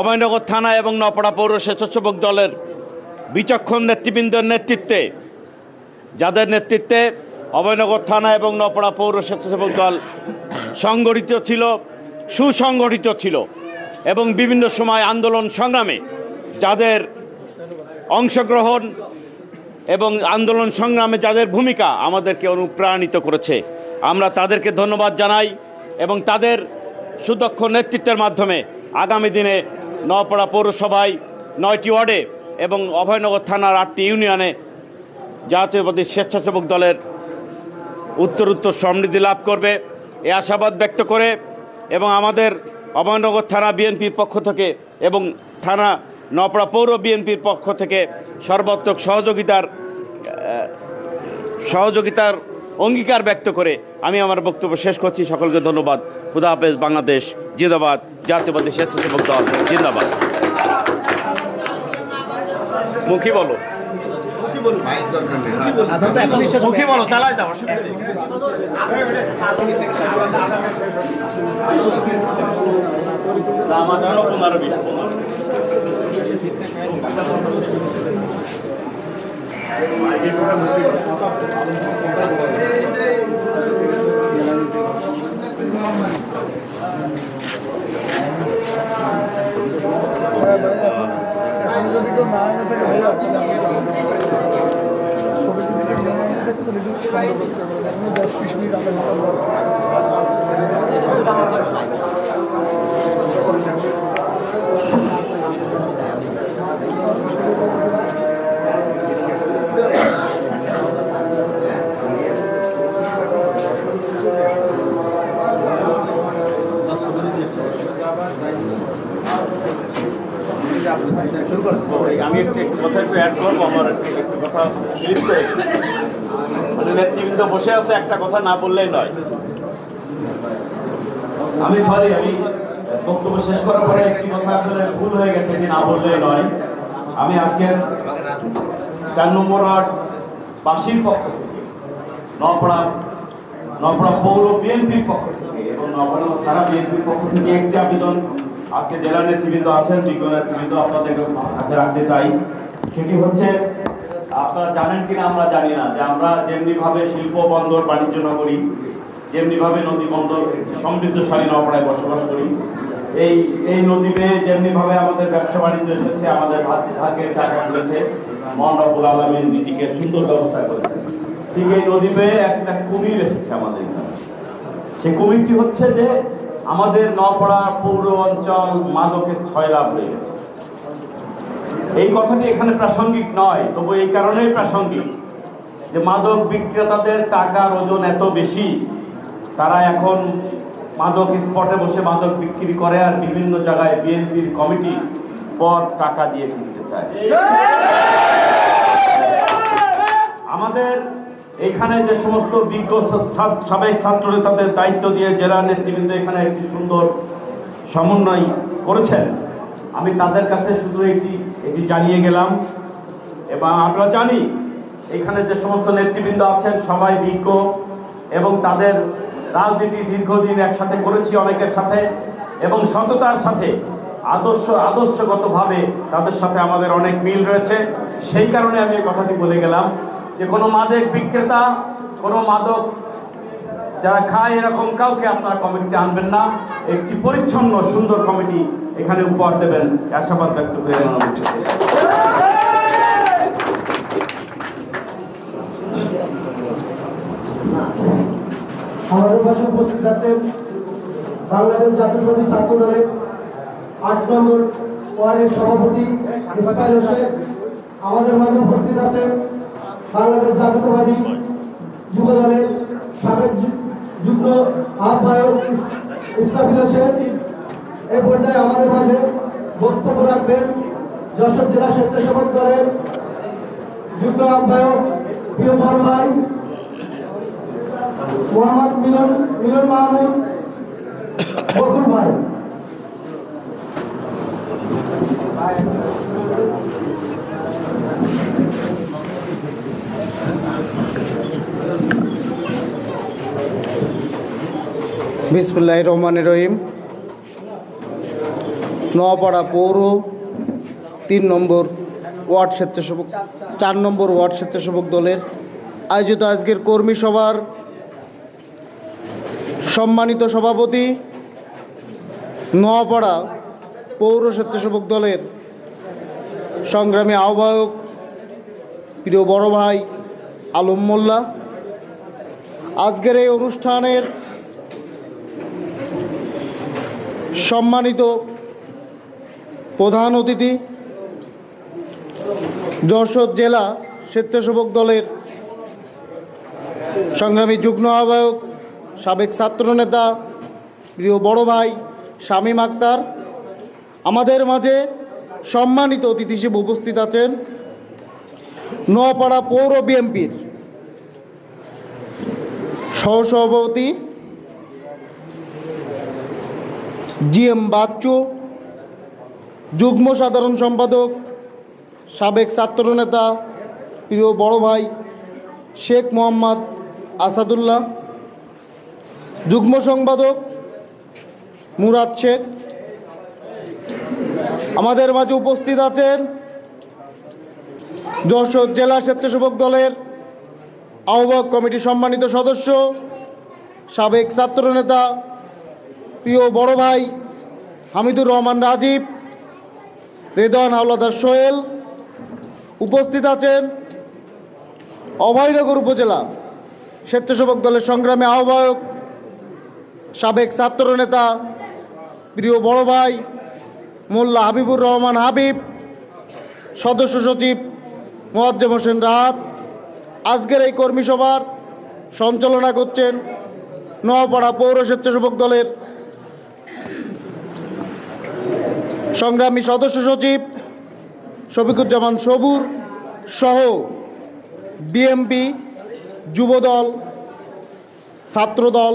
অভয়নগর থানা এবং নপাড়া পৌর স্বেচ্ছাসেবক দলের বিচক্ষণ নেতৃবৃন্দের নেতৃত্বে, যাদের নেতৃত্বে অভয়নগর থানা এবং নপাড়া পৌর স্বেচ্ছাসেবক দল সংগঠিত ছিল, সুসংগঠিত ছিল এবং বিভিন্ন সময় আন্দোলন সংগ্রামে যাদের অংশগ্রহণ এবং আন্দোলন সংগ্রামে যাদের ভূমিকা আমাদেরকে অনুপ্রাণিত করেছে, আমরা তাদেরকে ধন্যবাদ জানাই এবং তাদের সুদক্ষ নেতৃত্বের মাধ্যমে আগামী দিনে নওপাড়া পৌরসভায় 9টি ওয়ার্ডে এবং অভয়নগর থানার 8টি ইউনিয়নে জাতীয়বাদী স্বেচ্ছাসেবক দলের উত্তরোত্তর সমৃদ্ধি লাভ করবে এই আশাবাদ ব্যক্ত করে এবং আমাদের অভয়নগর থানা বিএনপির পক্ষ থেকে এবং থানা নওপাড়া পৌর বিএনপির পক্ষ থেকে সর্বাত্মক সহযোগিতার অঙ্গীকার ব্যক্ত করে আমি আমার বক্তব্য শেষ করছি। সকলকে ধন্যবাদ। খুদা হাফেজ। বাংলাদেশ জিন্দাবাদ। জাতীয়বাদী স্বেচ্ছাসেবক দল জিন্দাবাদ। মুখী বলো, মুখী বলো, চালাই দাও। আমি একটু কথা অ্যাড করবো। আমার একটু কথা লিপ্ত হয়ে গেছে। মানে নেতৃবৃন্দ বসে আছে, একটা কথা না বললেই নয়। আমি বক্তব্য শেষ করার পরে একটি কথা আসলে ভুল হয়ে গেছে, এটি না বললেই নয়। আমি আজকে 4 নম্বর ওয়ার্ড বাসীর পক্ষ থেকে, নওপাড়া পৌর বিএনপির পক্ষ থেকে এবং নওপাড়া থানা বিএনপির পক্ষ থেকে একটি আবেদন আজকে জেলা নেতৃবৃন্দ আছেন, বিজ্ঞ নেতৃবৃন্দ আপনাদের কাছে রাখতে চাই। সেটি হচ্ছে, আপনারা জানেন কিনা আমরা জানি না, যে আমরা যেমনিভাবে শিল্প বন্দর বাণিজ্য নগরী, যেমনিভাবে নদী বন্দর সমৃদ্ধশালী নওপাড়ায় বসবাস করি, এই নদী বেয়ে যেমনিভাবে আমাদের ব্যবসা বাণিজ্য এসেছে, আমাদের ভাগ্যের চাকা খুলেছে, মহান রব্বুল আলামিন নীতিকে সুন্দর ব্যবস্থা করেছে। ঠিক এই নদী বেয়ে একটা কুমির এসেছে আমাদের এখানে। সেই কুমিরটি হচ্ছে যে আমাদের নওপাড়া পৌর অঞ্চল মাদকের ছয়লাভ হয়ে গেছে। এই কথাটি এখানে প্রাসঙ্গিক নয়, তবু এই কারণেই প্রাসঙ্গিক যে মাদক বিক্রেতাদের টাকার ওজন এত বেশি, তারা এখন মাদক স্পটে বসে মাদক বিক্রি করে আর বিভিন্ন জায়গায় বিএনপির কমিটি পদ টাকা দিয়ে কিনতে চায়। আমাদের এখানে যে সমস্ত বিজ্ঞ সাবেক ছাত্র নেতাদের দায়িত্ব দিয়ে জেলা নেতৃবৃন্দ এখানে একটি সুন্দর সমন্বয় করেছেন, আমি তাদের কাছে শুধু এটি জানিয়ে গেলাম। এবং আমরা জানি এখানে যে সমস্ত নেতৃবৃন্দ আছেন সবাই বিজ্ঞ এবং তাদের রাজনীতি দীর্ঘদিন একসাথে করেছি অনেকের সাথে এবং সততার সাথে আদর্শগতভাবে তাদের সাথে আমাদের অনেক মিল রয়েছে। সেই কারণে আমি এই কথাটি বলে গেলাম যে কোনো মাদক বিক্রেতা, কোনো মাদক যারা খায় এরকম কাউকে আপনারা কমিটিতে আনবেন না। একটি পরিচ্ছন্ন সুন্দর কমিটি এখানে উপহার দেবেন আশাবাদ ব্যক্ত করে আমাদের পাশে উপস্থিত আছেন বাংলাদেশ জাতীয়তাবাদী ছাত্র দলের 8 নম্বর ওয়ার্ডের সভাপতি ইসমাইল হোসেন। আমাদের মাঝে উপস্থিত আছেন বাংলাদেশ জাতীয়তাবাদী যুব দলের সাবেক যুগ্ম আহ্বায়ক ইসমাইল হোসেন। এই পর্যায়ে আমাদের মাঝে বক্তব্য রাখবেন যশোর জেলা স্বেচ্ছাসেবক দলের যুগ্ম আহ্বায়ক প্রিয় বড় ভাই মোহাম্মদ মিলন মাহমুদ বকুল ভাই। বিসমিল্লাহির রহমানির রহিম। নোয়াপাড়া পৌর 3 নম্বর ওয়ার্ড স্বেচ্ছাসেবক 4 নম্বর ওয়ার্ড স্বেচ্ছাসেবক দলের আয়োজিত আজকের কর্মী সভার সম্মানিত সভাপতি, নোয়াপাড়া পৌর স্বেচ্ছাসেবক দলের সংগ্রামী আহ্বায়ক প্রিয় বড় ভাই আলম মোল্লা, আজকের এই অনুষ্ঠানের সম্মানিত প্রধান অতিথি, যশোর জেলা স্বেচ্ছাসেবক দলের সংগ্রামী যুগ্ম আহ্বায়ক সাবেক ছাত্রনেতা প্রিয় বড় ভাই শামীম আক্তার, আমাদের মাঝে সম্মানিত অতিথি হিসেবে উপস্থিত আছেন নোয়াপাড়া পৌর বিএনপির সহসভাপতি GM বাচ্চু, যুগ্ম সাধারণ সম্পাদক সাবেক ছাত্রনেতা প্রিয় বড় ভাই শেখ মোহাম্মদ আসাদুল্লাহ, যুগ্ম সম্পাদক মুরাদ শেখ। আমাদের মাঝে উপস্থিত আছেন যশোর জেলা স্বেচ্ছাসেবক দলের আহ্বায়ক কমিটির সম্মানিত সদস্য সাবেক ছাত্রনেতা প্রিয় বড় ভাই হামিদুর রহমান রাজীব, রেদওয়ান হাওলাদার সোহেল। উপস্থিত আছেন অভয়নগর উপজেলা স্বেচ্ছাসেবক দলের সংগ্রামী আহ্বায়ক সাবেক ছাত্রনেতা প্রিয় বড় ভাই মোল্লা হাবিবুর রহমান হাবিব, সদস্য সচিব মোয়াজ্জেম হোসেন রাহাত। আজকের এই কর্মী সভার সঞ্চালনা করছেন নোয়াপাড়া পৌর স্বেচ্ছাসেবক দলের সংগ্রামী সদস্য সচিব শফিকুজ্জামান সবুর সহ বিএমপি, যুবদল, ছাত্রদল,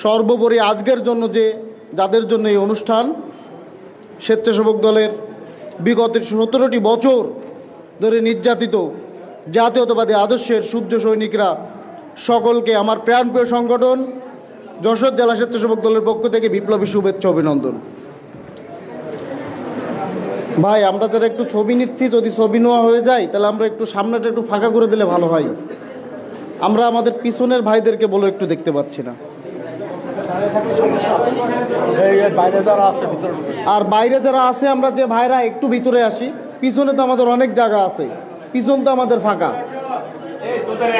সর্বোপরি আজকের জন্য যাদের জন্য এই অনুষ্ঠান, স্বেচ্ছাসেবক দলের বিগত 17টি বছর ধরে নির্যাতিত জাতীয়তাবাদী আদর্শের সূর্য সৈনিকরা, সকলকে আমার প্রাণপ্রিয় সংগঠন যশোর জেলা স্বেচ্ছাসেবক দলের পক্ষ থেকে বিপ্লবী শুভেচ্ছা অভিনন্দন। ভাই, আমরা যারা একটু ছবি নিচ্ছি, যদি ছবি নেওয়া হয়ে যায় তাহলে আমরা একটু সামনেটা একটু ফাঁকা করে দিলে ভালো হয়। আমরা আমাদের পিছনের ভাইদেরকে বলে একটু দেখতে পাচ্ছি না। আর বাইরে যারা আছে, আমরা যে ভাইরা একটু ভিতরে আসি, পিছনে তো আমাদের অনেক জায়গা আছে, পিছন তো আমাদের ফাঁকা।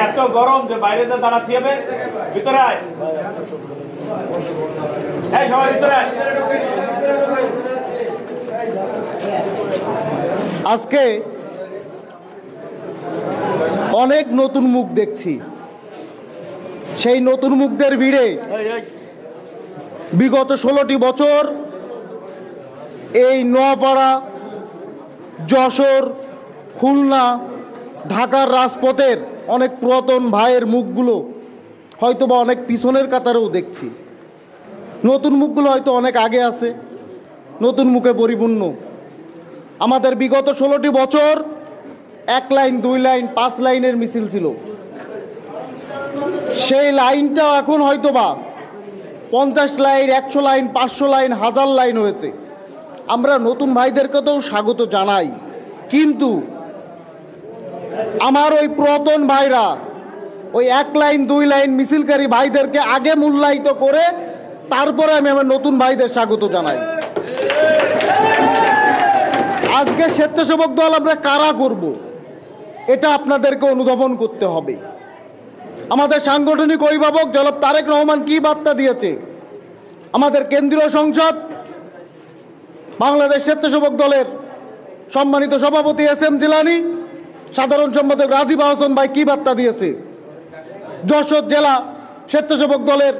এত গরম যে বাইরে দাঁড়াচ্ছি, ভিতরে আয়, সবাই ভিতরে আয়। আজকে অনেক নতুন মুখ দেখছি। সেই নতুন মুখদের ভিড়ে বিগত 16টি বছর এই নোয়াপাড়া, যশোর, খুলনা, ঢাকার রাজপথের অনেক পুরাতন ভাইয়ের মুখগুলো হয়তোবা অনেক পিছনের কাতারেও দেখছি। নতুন মুখগুলো হয়তো অনেক আগে আছে, নতুন মুখে পরিপূর্ণ। আমাদের বিগত 16টি বছর 1 লাইন, 2 লাইন, 5 লাইনের মিছিল ছিল। সেই লাইনটাও এখন হয়তোবা 50 লাইন, 100 লাইন, 500 লাইন, 1000 লাইন হয়েছে। আমরা নতুন ভাইদেরকে তো স্বাগত জানাই, কিন্তু আমার ওই পুরাতন ভাইরা ওই 1 লাইন, 2 লাইন মিছিলকারী ভাইদেরকে আগে মূল্যায়িত করে তারপরে আমি আমার নতুন ভাইদের স্বাগত জানাই। আজকে স্বেচ্ছাসেবক দল আমরা কারা করব, এটা আপনাদেরকে অনুধাবন করতে হবে। আমাদের সাংগঠনিক অভিভাবক জনাব তারেক রহমান কি বার্তা দিয়েছে, আমাদের কেন্দ্রীয় সংসদ বাংলাদেশ স্বেচ্ছাসেবক দলের সম্মানিত সভাপতি SM জিলানী, সাধারণ সম্পাদক রাজীব আহসান ভাই কি বার্তা দিয়েছে, যশোর জেলা স্বেচ্ছাসেবক দলের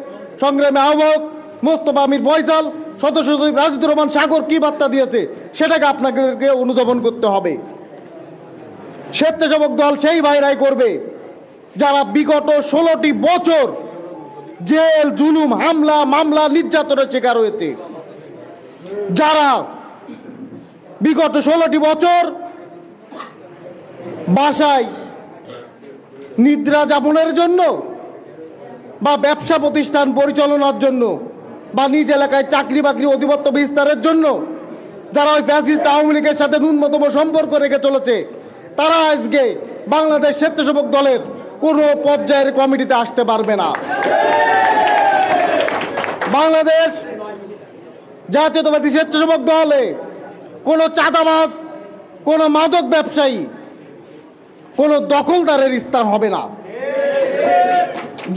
সংগ্রামী আহ্বায়ক মোস্তফা আমির ফয়সাল, সদস্য সচিব রাজিদুর রহমান সাগর কি বার্তা দিয়েছে, সেটাকে আপনাদেরকে অনুধাবন করতে হবে। স্বেচ্ছাসেবক দল সেই ভাইরাই করবে যারা বিগত 16টি বছর জেল, জুলুম, হামলা, মামলা, নির্যাতনের শিকার হয়েছে, যারা বিগত 16টি বছর বাসায় নিদ্রা যাপনের জন্য বা ব্যবসা প্রতিষ্ঠান পরিচালনার জন্য বা নিজ এলাকায় চাকরি বাকরি অধিপত্য বিস্তারের জন্য যারা ওই ফ্যাসিস্ট আওয়ামী লীগের সাথে ন্যূনতম সম্পর্ক রেখে চলেছে, তারা আজকে বাংলাদেশ স্বেচ্ছাসেবক দলের কোনো পর্যায়ের কমিটিতে আসতে পারবে না। বাংলাদেশ জাতীয়তাবাদী স্বেচ্ছাসেবক দলে কোনো চাঁদাবাজ, কোনো মাদক ব্যবসায়ী, কোনো দখলদারের স্থান হবে না।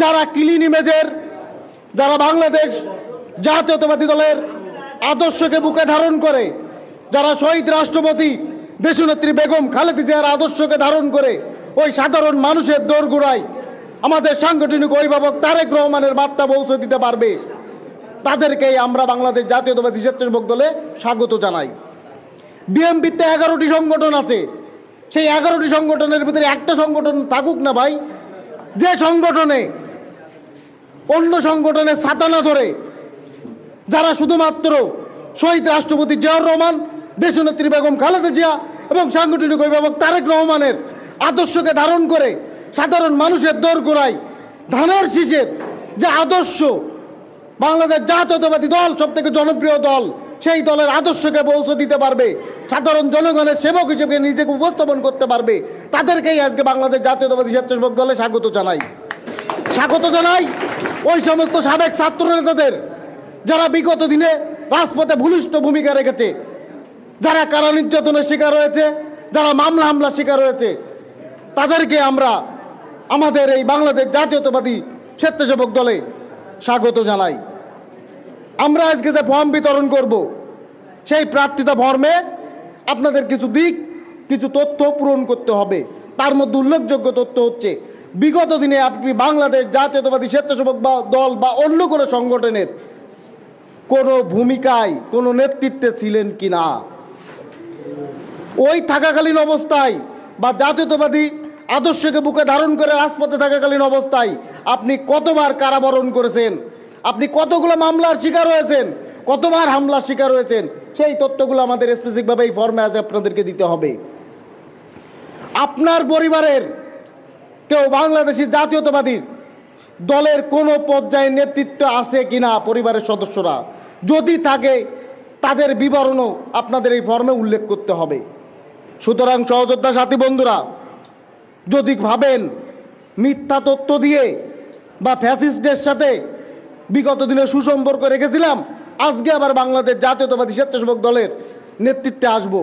যারা ক্লিন ইমেজের, যারা বাংলাদেশ জাতীয়তাবাদী দলের আদর্শকে বুকে ধারণ করে, যারা শহীদ রাষ্ট্রপতি দেশনেত্রী বেগম খালেদা জিয়ার আদর্শকে ধারণ করে ওই সাধারণ মানুষের দোরগোড়ায় আমাদের সাংগঠনিক অভিভাবক তারেক রহমানের বার্তা পৌঁছে দিতে পারবে, তাদেরকেই আমরা বাংলাদেশ জাতীয়তাবাদী স্বেচ্ছাসেবক দলে স্বাগত জানাই। বিএনপিতে 11টি সংগঠন আছে, সেই 11টি সংগঠনের ভিতরে একটা সংগঠন থাকুক না ভাই, যে সংগঠনে অন্য সংগঠনের ছাতা না ধরে, যারা শুধুমাত্র শহীদ রাষ্ট্রপতি জিয়াউর রহমান, দেশনেত্রী বেগম খালেদা জিয়া এবং সাংগঠনিক অভিভাবক তারেক রহমানের আদর্শকে ধারণ করে সাধারণ মানুষের দোরগোড়ায় ধানের শীষের যে আদর্শ, বাংলাদেশ জাতীয়তাবাদী দল সবথেকে জনপ্রিয় দল, সেই দলের আদর্শকে পৌঁছে দিতে পারবে, সাধারণ জনগণের সেবক হিসেবে নিজেকে উপস্থাপন করতে পারবে, তাদেরকেই আজকে বাংলাদেশ জাতীয়তাবাদী স্বেচ্ছাসেবক দলে স্বাগত জানাই। স্বাগত জানাই ওই সমস্ত সাবেক ছাত্র নেতাদের, যারা বিগত দিনে রাজপথে ভূমিষ্ঠ ভূমিকা রেখেছে, যারা কারা নির্যাতনের শিকার হয়েছে, যারা মামলা হামলা শিকার হয়েছে, তাদেরকে আমরা আমাদের এই বাংলাদেশ জাতীয়তাবাদী স্বেচ্ছাসেবক দলে স্বাগত জানাই। আমরা আজকে যে ফর্ম বিতরণ করব, সেই প্রার্থিতা ফর্মে আপনাদের কিছু দিক, কিছু তথ্য পূরণ করতে হবে। তার মধ্যে উল্লেখযোগ্য তথ্য হচ্ছে, বিগত দিনে আপনি বাংলাদেশ জাতীয়তাবাদী স্বেচ্ছাসেবক দল বা অন্য কোনো সংগঠনের কোনো ভূমিকায়, কোনো নেতৃত্বে ছিলেন কি না, ওই থাকাকালীন অবস্থায় বা জাতীয়তাবাদী আদর্শকে বুকে ধারণ করে রাজপথে থাকাকালীন অবস্থায় আপনি কতবার কারাবরণ করেছেন, আপনি কতগুলো মামলার শিকার হয়েছেন, কতবার হামলার শিকার হয়েছেন, সেই তথ্যগুলো আমাদের স্পেসিফিকভাবে এই ফর্মে আজ আপনাদেরকে দিতে হবে। আপনার পরিবারের কেউ বাংলাদেশি জাতীয়তাবাদী দলের কোনো পর্যায়ে নেতৃত্ব আছে কিনা পরিবারের সদস্যরা, যদি থাকে তাদের বিবরণও আপনাদের এই ফর্মে উল্লেখ করতে হবে। সুতরাং সহযোদ্ধা সাথী বন্ধুরা, যদি ভাবেন মিথ্যা তথ্য দিয়ে বা ফ্যাসিস্টদের সাথে বিগত দিনে সুসম্পর্ক রেখেছিলাম, আজকে আবার বাংলাদেশ জাতীয়তাবাদী স্বেচ্ছাসেবক দলের নেতৃত্বে আসব,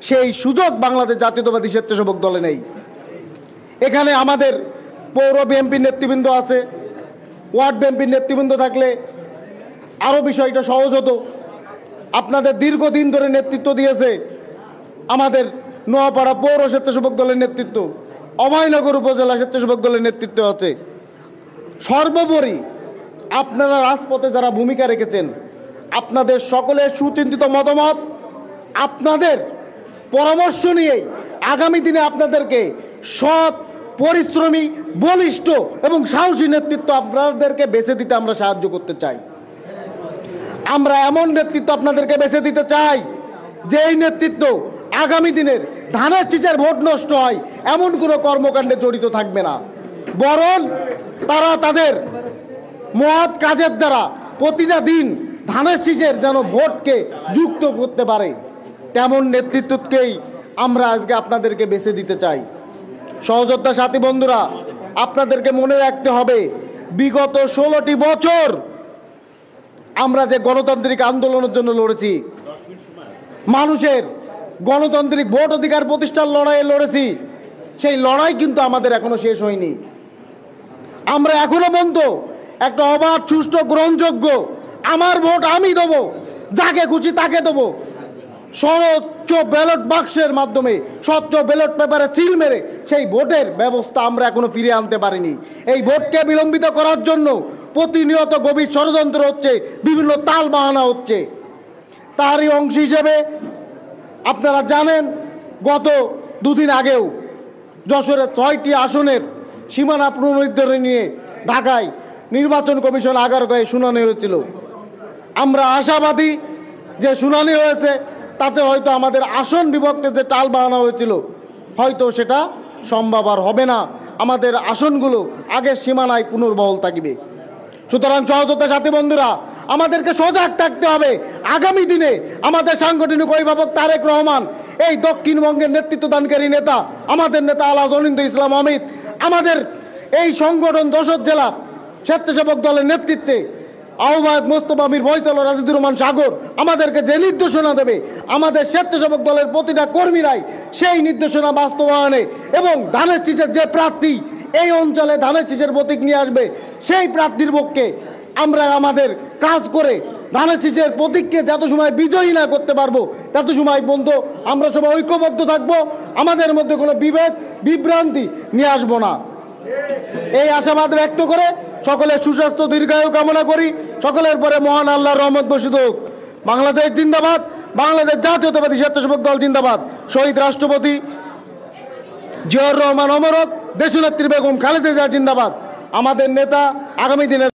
সেই সুযোগ বাংলাদেশ জাতীয়তাবাদী স্বেচ্ছাসেবক দলে নেই। এখানে আমাদের পৌর বিএনপির নেতৃবৃন্দ আছে, ওয়ার্ড বিএনপির নেতৃবৃন্দ থাকলে আরও বিষয়টা সহজ হতো। আপনাদের দীর্ঘদিন ধরে নেতৃত্ব দিয়েছে আমাদের নোয়াপাড়া পৌর স্বেচ্ছাসেবক দলের নেতৃত্ব, অভয়নগর উপজেলা স্বেচ্ছাসেবক দলের নেতৃত্ব আছে। সর্বোপরি আপনারা রাজপথে যারা ভূমিকা রেখেছেন, আপনাদের সকলের সুচিন্তিত মতামত, আপনাদের পরামর্শ নিয়ে আগামী দিনে আপনাদেরকে সৎ, পরিশ্রমী, বলিষ্ঠ এবং সাহসী নেতৃত্ব আপনাদেরকে বেছে দিতে আমরা সাহায্য করতে চাই। আমরা এমন নেতৃত্ব আপনাদেরকে বেছে দিতে চাই, যেই নেতৃত্ব আগামী দিনের ধানের শীষের ভোট নষ্ট হয় এমন কোনো কর্মকাণ্ডে জড়িত থাকবে না, বরং তারা তাদের মহৎ কাজের দ্বারা প্রতিটা দিন ধানের শীষের যেন ভোটকে যুক্ত করতে পারে, তেমন নেতৃত্বকেই আমরা আজকে আপনাদেরকে বেছে দিতে চাই। সহযোদ্ধা সাথী বন্ধুরা, আপনাদেরকে মনে রাখতে হবে, বিগত 16টি বছর আমরা যে গণতান্ত্রিক আন্দোলনের জন্য লড়েছি, মানুষের গণতান্ত্রিক ভোট অধিকার প্রতিষ্ঠার লড়াইয়ে লড়েছি, সেই লড়াই কিন্তু আমাদের এখনো শেষ হয়নি। আমরা এখনো পর্যন্ত একটা অবাধ, সুষ্ঠু, গ্রহণযোগ্য আমার ভোট আমি দেবো, যাকে খুশি তাকে দেবো, স্বচ্ছ ব্যালট বাক্সের মাধ্যমে, স্বচ্ছ ব্যালট পেপারে সিল মেরে সেই ভোটের ব্যবস্থা আমরা এখনো ফিরিয়ে আনতে পারিনি। এই ভোটকে বিলম্বিত করার জন্য প্রতিনিয়ত গভীর ষড়যন্ত্র হচ্ছে, বিভিন্ন তাল বাহানা হচ্ছে। তারই অংশ হিসেবে আপনারা জানেন, গত দুদিন আগেও যশোরের 6টি আসনের সীমানা পুনর্নির্ধারণ নিয়ে ঢাকায় নির্বাচন কমিশন আগারগাঁয়ে শুনানি হয়েছিল। আমরা আশাবাদী যে শুনানি হয়েছে তাতে হয়তো আমাদের আসন বিভক্তের যে টাল বাহানা হয়েছিল হয়তো সেটা সম্ভব আর হবে না, আমাদের আসনগুলো আগের সীমানায় পুনর্বহাল থাকবে। সুতরাং সহযোদ্ধা সাথী বন্ধুরা, আমাদেরকে সজাগ থাকতে হবে। আগামী দিনে আমাদের সাংগঠনিক অভিভাবক তারেক রহমান, এই দক্ষিণবঙ্গের নেতৃত্বদানকারী নেতা, আমাদের নেতা আলহাজ অনিন্দ ইসলাম অমিত, আমাদের এই সংগঠন যশোর জেলা স্বেচ্ছাসেবক দলের নেতৃত্বে আহ্বায়ক মোস্তফা আমির ফয়সাল ও রাশিদুর রহমান সাগর আমাদেরকে যে নির্দেশনা দেবে, আমাদের স্বেচ্ছাসেবক দলের প্রতিটা কর্মীরাই সেই নির্দেশনা বাস্তবায়নে এবং ধানের শীষের যে প্রার্থী এই অঞ্চলে ধানের শীষের প্রতীক নিয়ে আসবে, সেই প্রার্থীর পক্ষে আমরা আমাদের কাজ করে ধানের শীষের প্রতীককে যত সময় বিজয়ী না করতে পারবো তত সময় বন্ধু আমরা সবাই ঐক্যবদ্ধ থাকবো, আমাদের মধ্যে কোনো বিভেদ বিভ্রান্তি নিয়ে আসবো না। এই আশাবাদ ব্যক্ত করে সকলের সুস্বাস্থ্য দীর্ঘায়ু কামনা করি। সকলের পরে মহান আল্লাহর রহমত বর্ষিত হোক। বাংলাদেশ জিন্দাবাদ, বাংলাদেশ জাতীয়তাবাদী স্বেচ্ছাসেবক দল জিন্দাবাদ। শহীদ রাষ্ট্রপতি জিয়াউর রহমান অমর হোক, দেশনেত্রী বেগম খালেদা জিয়া জিন্দাবাদ। আমাদের নেতা আগামী দিনের